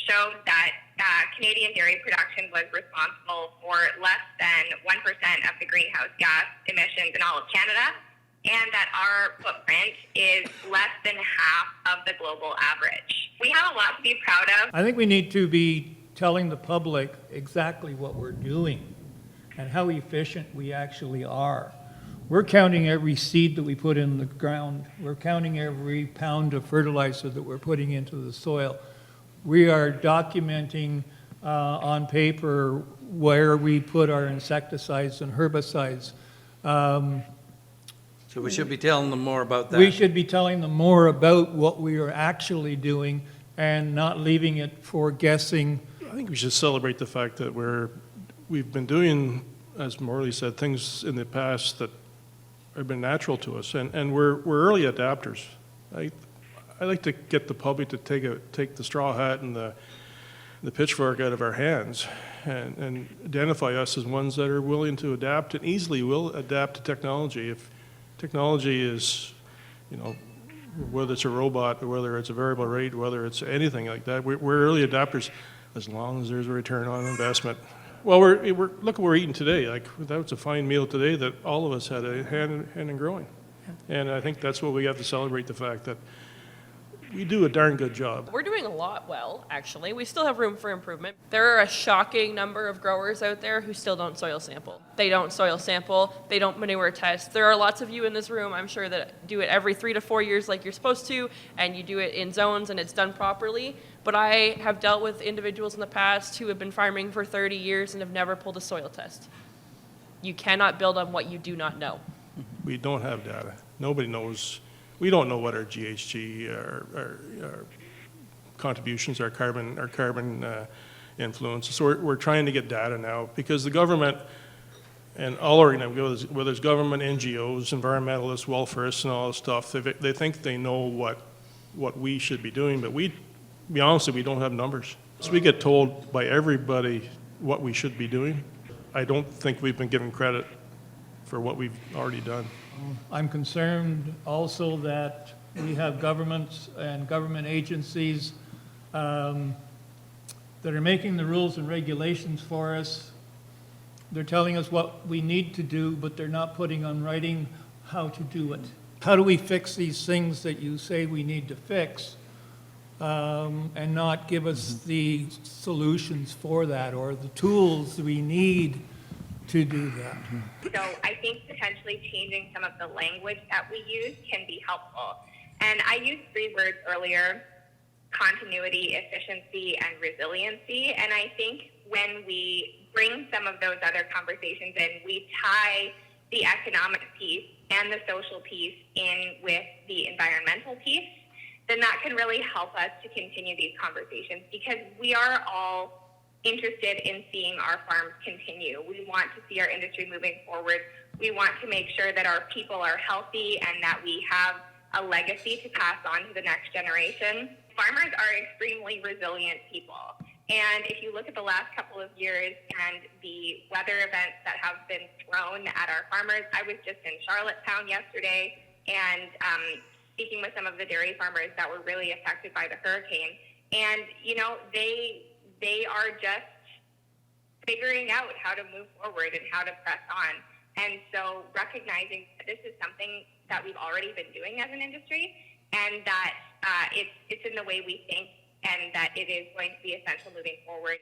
showed that Canadian dairy production was responsible for less than 1% of the greenhouse gas emissions in all of Canada, and that our footprint is less than half of the global average. We have a lot to be proud of. I think we need to be telling the public exactly what we're doing and how efficient we actually are. We're counting every seed that we put in the ground. We're counting every pound of fertilizer that we're putting into the soil. We are documenting on paper where we put our insecticides and herbicides. So we should be telling them more about that. We should be telling them more about what we are actually doing and not leaving it for guessing. I think we should celebrate the fact that we've been doing, as Morley said, things in the past that have been natural to us, and we're early adapters. I like to get the public to take the straw hat and the pitchfork out of our hands and identify us as ones that are willing to adapt and easily will adapt to technology. If technology is, whether it's a robot or whether it's a variable rate, whether it's anything like that, we're early adapters as long as there's a return on investment. Well, look at what we're eating today. Like, that was a fine meal today that all of us had a hand in growing. And I think that's what we have to celebrate, the fact that we do a darn good job. We're doing a lot well, actually. We still have room for improvement. There are a shocking number of growers out there who still don't soil sample. They don't soil sample, they don't manure test. There are lots of you in this room, I'm sure, that do it every 3 to 4 years like you're supposed to, and you do it in zones and it's done properly. But I have dealt with individuals in the past who have been farming for 30 years and have never pulled a soil test. You cannot build on what you do not know. We don't have data. Nobody knows. We don't know what our GHG, our contributions, our carbon influence. So we're trying to get data now, because the government and all organizations, whether it's government, NGOs, environmentalists, welfareists, and all this stuff, they think they know what we should be doing, but to be honest, we don't have numbers. So we get told by everybody what we should be doing. I don't think we've been given credit for what we've already done. I'm concerned also that we have governments and government agencies that are making the rules and regulations for us. They're telling us what we need to do, but they're not putting on writing how to do it. How do we fix these things that you say we need to fix, and not give us the solutions for that or the tools we need to do that? So I think potentially changing some of the language that we use can be helpful. And I used 3 words earlier: continuity, efficiency, and resiliency. And I think when we bring some of those other conversations in, we tie the economic piece and the social piece in with the environmental piece, then that can really help us to continue these conversations, because we are all interested in seeing our farms continue. We want to see our industry moving forward. We want to make sure that our people are healthy and that we have a legacy to pass on to the next generation. Farmers are extremely resilient people. And if you look at the last couple of years and the weather events that have been thrown at our farmers, I was just in Charlottetown yesterday and speaking with some of the dairy farmers that were really affected by the hurricane. And, they are just figuring out how to move forward and how to press on. And so recognizing that this is something that we've already been doing as an industry, and that it's in the way we think, and that it is going to be essential moving forward.